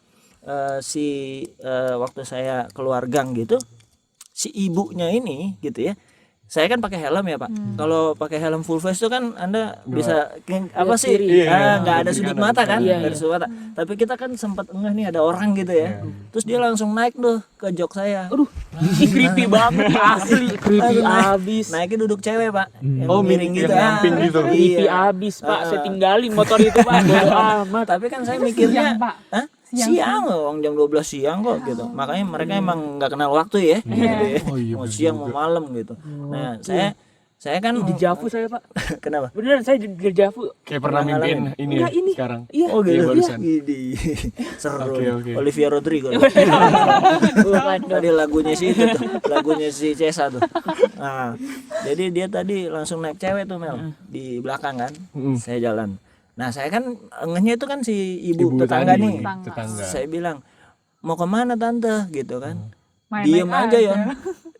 waktu saya keluar gang gitu, si ibunya ini gitu ya, saya kan pakai helm ya Pak. Kalau pakai helm full face itu kan Anda bisa apa sih? kiri. Nggak ada sudut mata kan? Iya, Dari sudut mata. Tapi kita kan sempat enggak nih ada orang gitu ya. Terus dia langsung naik tuh ke jok saya. Aduh, creepy banget asli, creepy abis. Naiknya duduk cewek Pak. Yang Oh, miring gitu. yang nyamping gitu. Creepy Iya. abis Pak, saya tinggalin motor itu Pak. Bodo amat. Tapi kan saya mikirnya, Siang, Pak. Hah? Siang loh, jam 12 siang kok gitu. Makanya mereka emang nggak kenal waktu ya. Gitu ya. Oh iya, Mau siang mau malam gitu. Nah, saya kan Di Javu saya Pak. kenapa? Beneran saya di Javu. Kayak pernah mimpiin ini ya, ini. sekarang. Iya. Oh gitu. barusan. Idi. Seru. Oke. Olivia Rodrigo. Bukan dong. Tadi lagunya si itu tuh, lagunya si Cesa tuh. Nah, jadi dia tadi langsung naik cewek tuh Mel di belakang kan. Saya jalan. Nah, saya kan ngehnya itu kan si ibu tetangga tadi, nih. tetangga. Saya bilang, "Mau kemana tante?" gitu kan. Main-main Diem aja ya.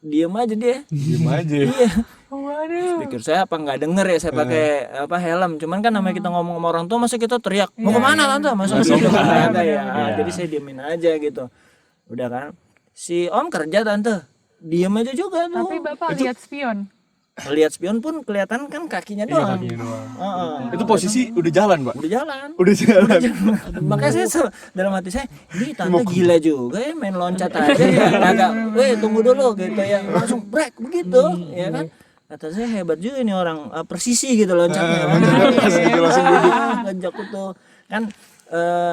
Diem aja dia. Diem aja. Iya. Waduh. Pikir saya apa nggak denger ya saya pakai helm. Cuman kan namanya kita ngomong sama orang tua masa kita teriak, "Mau kemana tante?" Masa gitu kan ada ya. Jadi saya diemin aja gitu. Udah kan. Si Om kerja tante. Diem aja juga tuh. Tapi Bapak lihat spion. Lihat spion pun kelihatan kan kakinya doang. Kakinya doang. Heeh. Itu posisi udah jalan, Pak. Udah jalan. Udah jalan. Makanya saya dalam hati saya, ini tante gila juga ya main loncat aja ya. Kagak, tunggu dulu gitu ya. Langsung break begitu, ya kan. Kata saya hebat juga ini orang presisi gitu loncatnya. pas gitu, langsung duduk. Ngejok itu kan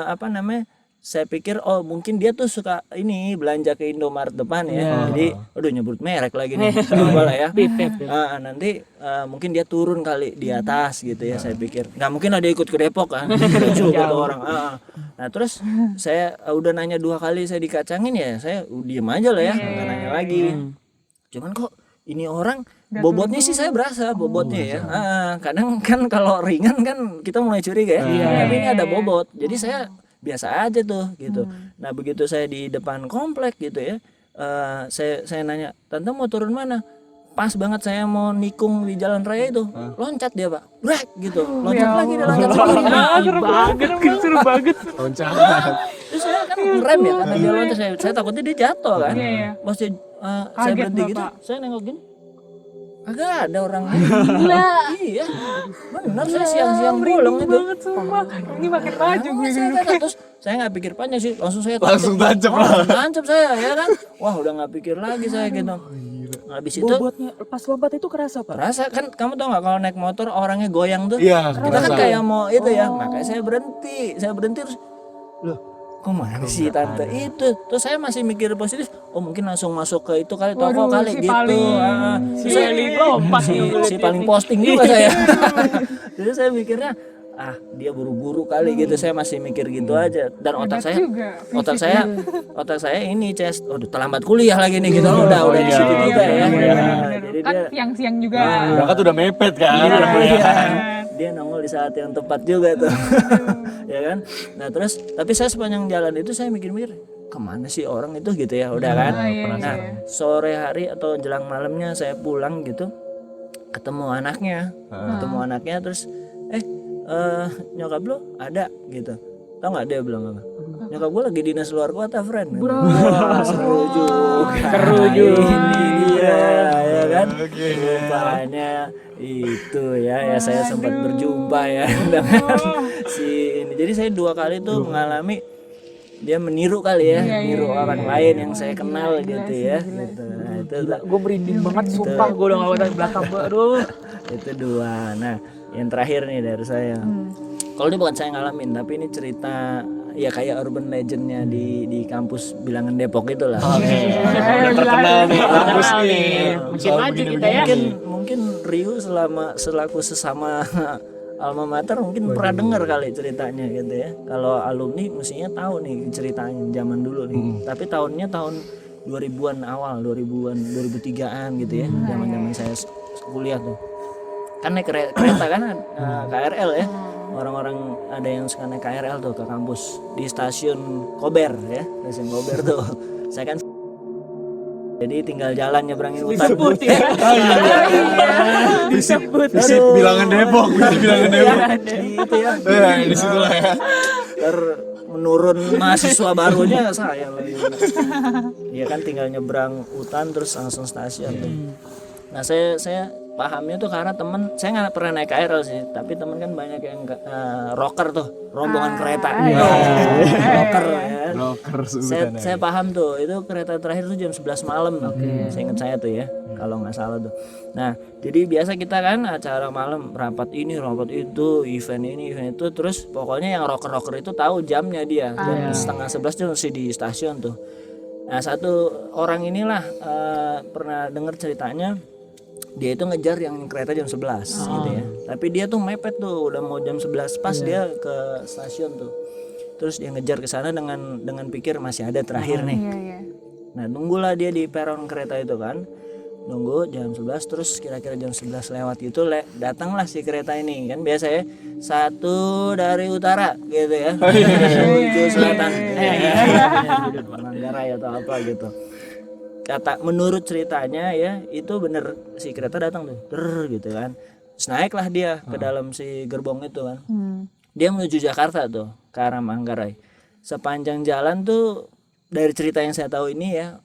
apa namanya? Saya pikir oh mungkin dia tuh suka ini belanja ke Indomaret depan ya. Jadi aduh nyebut merek lagi nih. Coba lah ya. Nanti mungkin dia turun kali di atas gitu ya saya pikir. Nggak mungkin ada ikut ke Depok kan. Juga tuh orang. Nah terus saya udah nanya 2 kali saya dikacangin ya. Saya diem aja lah ya. Nggak nanya lagi. Cuman kok ini orang bobotnya sih saya berasa bobotnya ya. Kadang kan kalau ringan kan kita mulai curiga ya. Tapi ini ada bobot. Jadi saya biasa aja tuh gitu. Nah begitu saya di depan komplek gitu ya, saya nanya, "Tante mau turun mana?" Pas banget saya mau nikung di jalan raya itu, loncat dia Pak, brek gitu, loncat lagi dia loncat sendiri. Seru banget. Loncat. Terus saya kan ngerem ya karena dia loncat, saya takutnya dia jatuh kan. Iya. Pas dia, saya Kaget, berhenti gitu, Bapak. saya nengok gini, agak ada orangnya. Gila. Iya, benar saya siang-siang bolong itu. Banget sumpah. Ini makin maju gue. Saya kata, terus saya nggak pikir panjang sih, langsung saya Tancap lah. tancap saya ya kan. Wah udah nggak pikir lagi saya gitu. Habis itu Bobotnya pas lompat itu kerasa Pak. rasa kan kamu tau nggak kalau naik motor orangnya goyang tuh. Iya, Kita kan kerasa. kayak mau itu ya, makanya saya berhenti terus loh kok mana sih tante itu. Terus saya masih mikir positif, oh mungkin langsung masuk ke itu kali toko Waduh, kali si gitu. Si paling lompat Si paling posting juga saya. Jadi saya mikirnya dia buru-buru kali gitu, saya masih mikir gitu aja. Dan otak saya juga, otak saya ini terlambat kuliah lagi nih gitu. Udah di situ juga ya. Jadi Kan dia siang-siang juga. Berangkat udah mepet kan. dia nongol di saat yang tepat juga tuh. Ya kan. Nah terus tapi saya sepanjang jalan itu saya mikir-mikir kemana sih orang itu gitu ya, udah kan. Nah sore hari atau jelang malamnya saya pulang gitu ketemu anaknya terus nyokap lo ada gitu, tau nggak dia bilang apa? Nyokap gue lagi dinas luar kota friend. Wah, seru juga ini dia ya kan. Rupanya itu ya saya sempat berjumpa ya dengan si ini. Jadi saya 2 kali tuh mengalami dia meniru kali ya, meniru orang lain yang saya kenal gitu ya. Gitu. Nah, itu Gue merinding banget sumpah, gue udah gak mau belakang aduh. itu 2. Nah yang terakhir nih dari saya, kalau ini bukan saya ngalamin tapi ini cerita ya kayak urban legendnya di kampus Bilangan Depok itulah. Udah terkenal nih kampus nih. Makin maju kita ya. Mungkin Rio selaku sesama alma mater mungkin pernah dengar kali ceritanya gitu ya. Kalau alumni mestinya tahu nih ceritanya zaman dulu nih. Tapi tahunnya tahun 2000-an awal, 2003-an gitu ya. Zaman-zaman saya kuliah tuh. Kan naik kereta kan KRL ya. Orang-orang ada yang suka naik KRL tuh ke kampus di stasiun Kober ya. Stasiun Kober tuh. Saya kan jadi tinggal jalan nyebrangin hutan. Disebut. Visip Bilangan Depok. Itu ya. Di situ lah ya. Menurun mahasiswa barunya saya lagi. Iya kan tinggal nyebrang hutan terus langsung stasiun tuh. Nah saya pahamnya tuh karena temen saya nggak pernah naik KRL sih, tapi temen kan banyak yang rocker tuh, rombongan kereta. Rocker ya. Rocker Saya paham tuh, itu kereta terakhir tuh jam 11 malam. Seingat saya tuh ya, kalau nggak salah tuh. Nah, jadi biasa kita kan acara malam, rapat ini, rapat itu, event ini, event itu, terus pokoknya yang rocker-rocker itu tahu jamnya dia. Jam setengah 11 dia masih di stasiun tuh. Nah, satu orang inilah pernah dengar ceritanya, dia itu ngejar yang kereta jam 11 gitu ya. Tapi dia tuh mepet tuh, udah mau jam 11 pas dia ke stasiun tuh. Terus dia ngejar ke sana dengan pikir masih ada terakhir nih. Iya. Nah, nunggulah dia di peron kereta itu kan. Nunggu jam 11, terus kira-kira jam 11 lewat gitu datanglah si kereta ini kan, biasa ya, satu dari utara gitu ya, menuju selatan, Manggarai atau apa gitu. Menurut ceritanya ya, itu bener si kereta datang tuh gitu kan. Terus naiklah dia ke dalam si gerbong itu kan. Dia menuju Jakarta tuh ke arah Manggarai. Sepanjang jalan tuh, dari cerita yang saya tahu ini ya,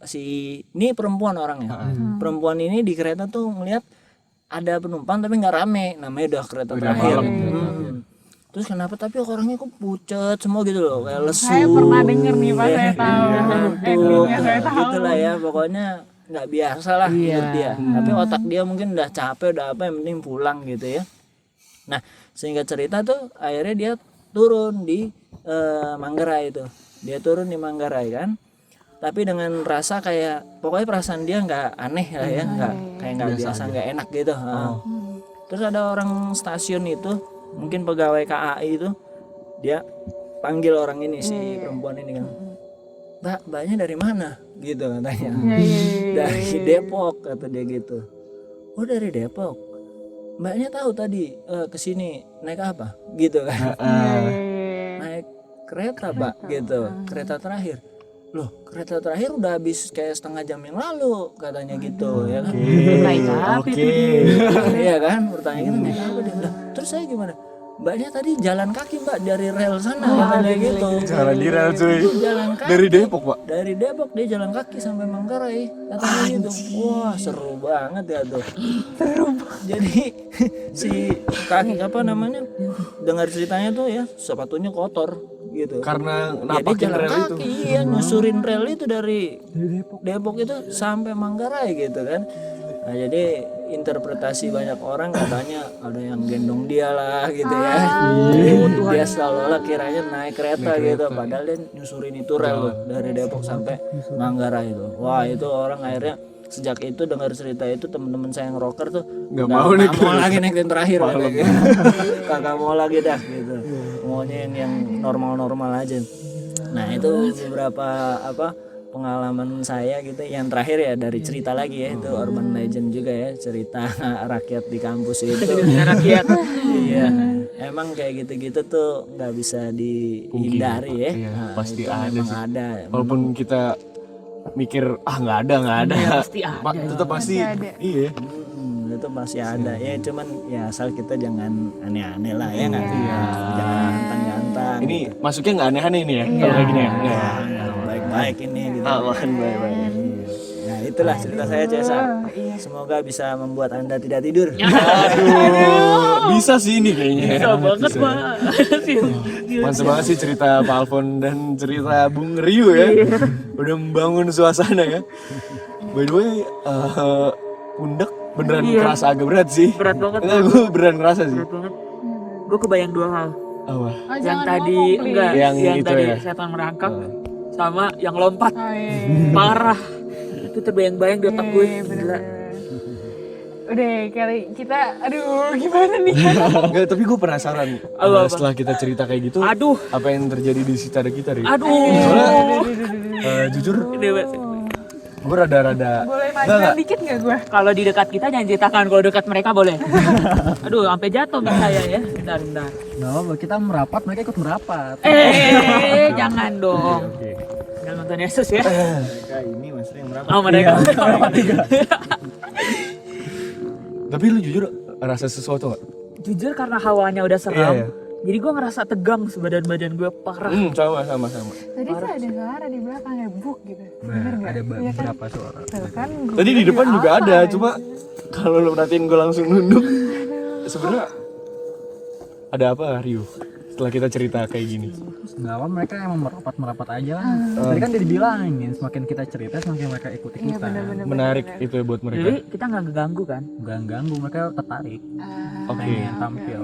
ini perempuan orangnya. Perempuan ini di kereta tuh ngeliat ada penumpang tapi nggak rame, namanya udah kereta terakhir. Terus kenapa tapi orangnya kok pucet semua gitu loh, kayak lesu. Saya pernah denger nih Pak, saya tahu. Ngantuk, Saya tahu. gitu lah ya, pokoknya nggak biasa lah hidup dia. Tapi otak dia mungkin udah capek, udah apa, yang penting pulang gitu ya. Nah, sehingga cerita tuh akhirnya dia turun di Manggarai itu. Dia turun di Manggarai kan. Tapi dengan rasa kayak, pokoknya perasaan dia nggak aneh lah ya, nggak biasa, nggak enak gitu. Terus ada orang stasiun itu, mungkin pegawai KAI itu, dia panggil orang ini, si perempuan ini kan, mbaknya dari mana gitu katanya. Dari Depok kata dia gitu. Oh dari Depok, mbaknya tahu tadi kesini naik apa gitu kan. Naik kereta Pak gitu, kereta terakhir. Loh kereta terakhir udah habis kayak setengah jam yang lalu katanya gitu. Ya kan. Naik apa itu? Iya kan, bertanya gitu, naik apa dia. Lah, terus saya gimana? Mbaknya tadi jalan kaki Mbak dari rel sana katanya gitu. Jalan di rel cuy. Jalan kaki. Dari Depok Pak. Dari Depok dia jalan kaki sampai Manggarai katanya gitu. Wah seru banget ya tuh. Jadi si kaki apa namanya, dengar ceritanya tuh ya, sepatunya kotor gitu. Karena Ya, dia napakin jalan rel itu. kaki, iya nyusurin rel itu dari Depok itu sampai Manggarai gitu kan. Nah jadi interpretasi banyak orang katanya ada yang gendong dia lah gitu ya. Dia selalu kiranya naik kereta gitu, padahal dia nyusurin itu rel loh, dari Depok sampai Manggarai itu. Wah itu orang akhirnya sejak itu dengar cerita itu, teman-teman saya yang rocker tuh Nggak mau lagi naik yang terakhir gitu. Kagak mau lagi dah gitu. Maunya yang normal-normal aja. Nah itu beberapa pengalaman saya gitu. Yang terakhir ya dari cerita lagi ya, itu urban legend juga ya, cerita rakyat di kampus itu. Rakyat. Iya, emang kayak gitu-gitu tuh nggak bisa dihindari ya. Iya, Nah, pasti itu ada memang sih. ada. Walaupun kita mikir nggak ada Pasti ada. tetap pasti ada. iya. Itu masih ada ya, cuman ya asal kita jangan aneh-aneh lah ya nggak, jangan gantang-gantang. Ini masuknya nggak aneh-aneh ini ya kalau kayak gini ya. Baik-baik ini gitu. Aman baik-baik. Nah itulah cerita saya Cesa. Semoga bisa membuat Anda tidak tidur. Aduh, bisa sih ini kayaknya. Bisa banget Pak. Mantap banget sih cerita Pak Alfon dan cerita Bung Rio ya. Udah membangun suasana ya. By the way, pundak beneran kerasa agak berat sih. Berat banget. Enggak, gue beneran ngerasa sih. Berat banget. Gue kebayang dua hal. Apa? Oh, Yang jangan tadi ngomong, please. enggak, Yang yang itu tadi ya. setan merangkak sama yang lompat. Oh, iya. Parah. Itu terbayang-bayang di otak gue. Iya, Gila. bener-bener. Udah kali kita, aduh gimana nih? Enggak, tapi gue penasaran. Apa? Setelah kita cerita kayak gitu, Aduh. apa yang terjadi di sekitar kita, Ri? Aduh. Jujur, Ini Mbak. gue rada-rada Boleh Nggak, maju nggak. dikit nggak gue? Kalau di dekat kita jangan ceritakan, kalau dekat mereka boleh. Aduh, sampai jatuh nih saya ya. Bentar. Nggak apa, kita merapat, mereka ikut merapat. Jangan dong. Jangan nonton Yesus ya. Mereka ini maksudnya yang berapa? Oh, mereka. Tapi lu jujur rasa sesuatu gak? Jujur karena hawanya udah seram. Iya. Jadi gue ngerasa tegang sebadan-badan gue parah. Sama. Tadi tuh ada suara di belakang ya, buk gitu. Bener nggak? Ada Iya kan? beberapa suara. Tuh kan, gua Tadi di bilang depan juga apa ada, aja. cuma Kalau lu perhatiin gue langsung nunduk. Sebenarnya ada apa Rio? Setelah kita cerita kayak gini. Nggak apa, mereka emang merapat aja lah. Tadi kan udah dibilangin, semakin kita cerita semakin mereka ikuti Iya, kita. Menarik itu ya buat Jadi mereka. kita nggak ngeganggu kan? Nggak ganggu, mereka tertarik. Oke. Pengen tampil.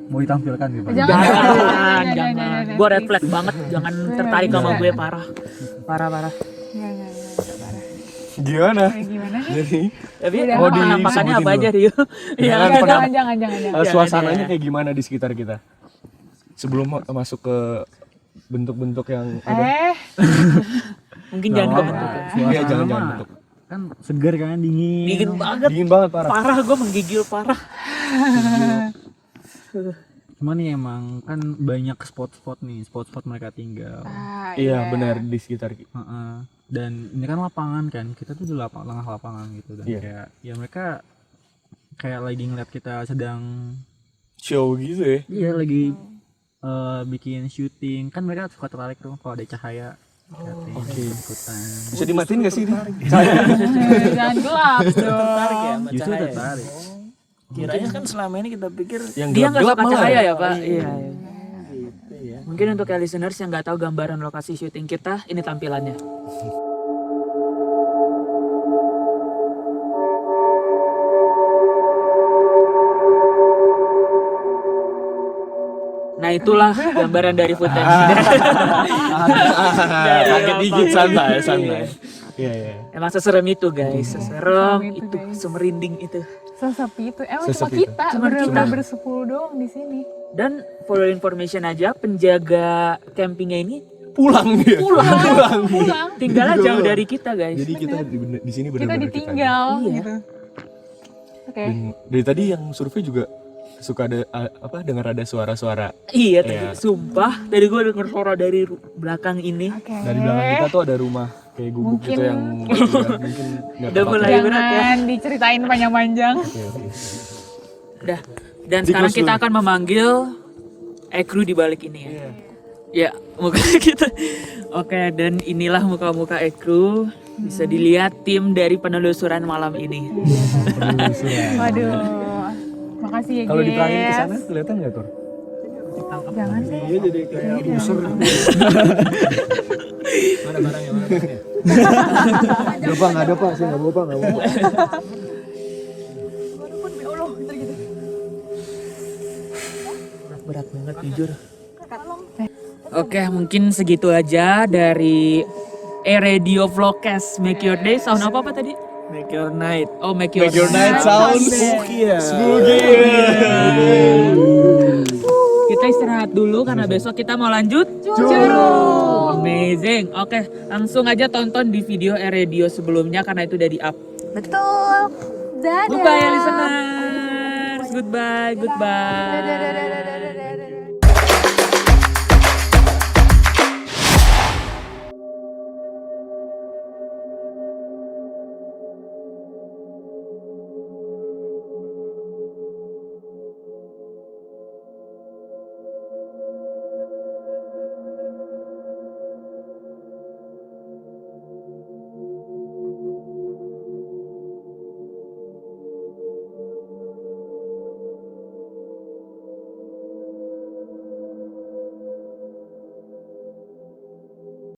Mau ditampilkan gitu. Jangan. Jangan. Gue red flag banget, jangan tertarik sama gue parah. Parah. Enggak, parah. Gimana? Kayak gimana nih? Jadi Tapi Udah, emang mau penampakannya apa disebutin aja Rio? Iya. Jangan. suasananya kayak gimana di sekitar kita? Sebelum masuk ke bentuk-bentuk yang ada. Mungkin jangan ke bentuk. Iya, jangan bentuk. Kan segar kan, dingin. Dingin banget. Dingin banget parah. Parah, gue menggigil parah. Cuman nih emang kan banyak spot-spot mereka tinggal. Iya, benar di sekitar. Heeh. Dan ini kan lapangan kan, kita tuh di tengah lapangan gitu, dan Iya. kayak ya mereka kayak lagi ngeliat kita sedang Show gitu ya. iya lagi bikin syuting, kan mereka suka tertarik tuh kalau ada cahaya. Oke. Ikutan. Bisa dimatiin gak sih ini? Jangan gelap Tertarik ya dong. sama Justru cahaya. tertarik. Kiranya kan selama ini kita pikir Yang Dia nggak gelap-gelap suka malah cahaya ya? ya Pak? Iya. gitu ya. Mungkin untuk listeners yang nggak tahu gambaran lokasi syuting kita, ini tampilannya. Nah itulah gambaran dari footage. Kaget dikit, santai. Iya. Emang seserem itu guys, seserem Seserem itu, itu, guys. semerinding itu. Sesepi itu. Emang Sesepi cuma itu. kita, Cuma bener-bener kita. bersepuluh doang di sini. Dan for your information aja, penjaga campingnya ini Pulang dia. Pulang. tinggalnya jauh dari kita guys. Jadi kita di sini Kita benar-benar ditinggal Iya. gitu. Oke. Dan dari tadi yang survei juga suka ada dengar ada suara-suara Iya, Iya. tadi sumpah, tadi gue denger suara dari belakang ini. Oke. dari belakang kita tuh ada rumah kayak gubuk Mungkin- gitu yang mungkin nggak Udah kepakai. mulai berat ya. Jangan diceritain panjang-panjang. Oke. Udah. Dan Di sekarang close kita dulu. akan memanggil kru di balik ini ya. Ya, muka kita. Oke, dan inilah muka-muka kru. Bisa dilihat tim dari penelusuran malam ini. Waduh. Makasih ya Kalau diterangin ke guys. sana kelihatan nggak Tor? Jangan deh. Iya jadi kayak busur. Mana barangnya? Nggak ada pak, saya nggak bawa pak, nggak bawa. Berat banget jujur. Oke, mungkin segitu aja dari Radio Vlogcast Make Your Day. Sound apa tadi? Make your night. Oh, Make Your, night sound Spooky ya. Kita istirahat dulu karena besok kita mau lanjut Amazing. Oke, langsung aja tonton di video Radio sebelumnya karena itu udah di up. Betul. Dadah. Goodbye listeners. Goodbye. Dadah.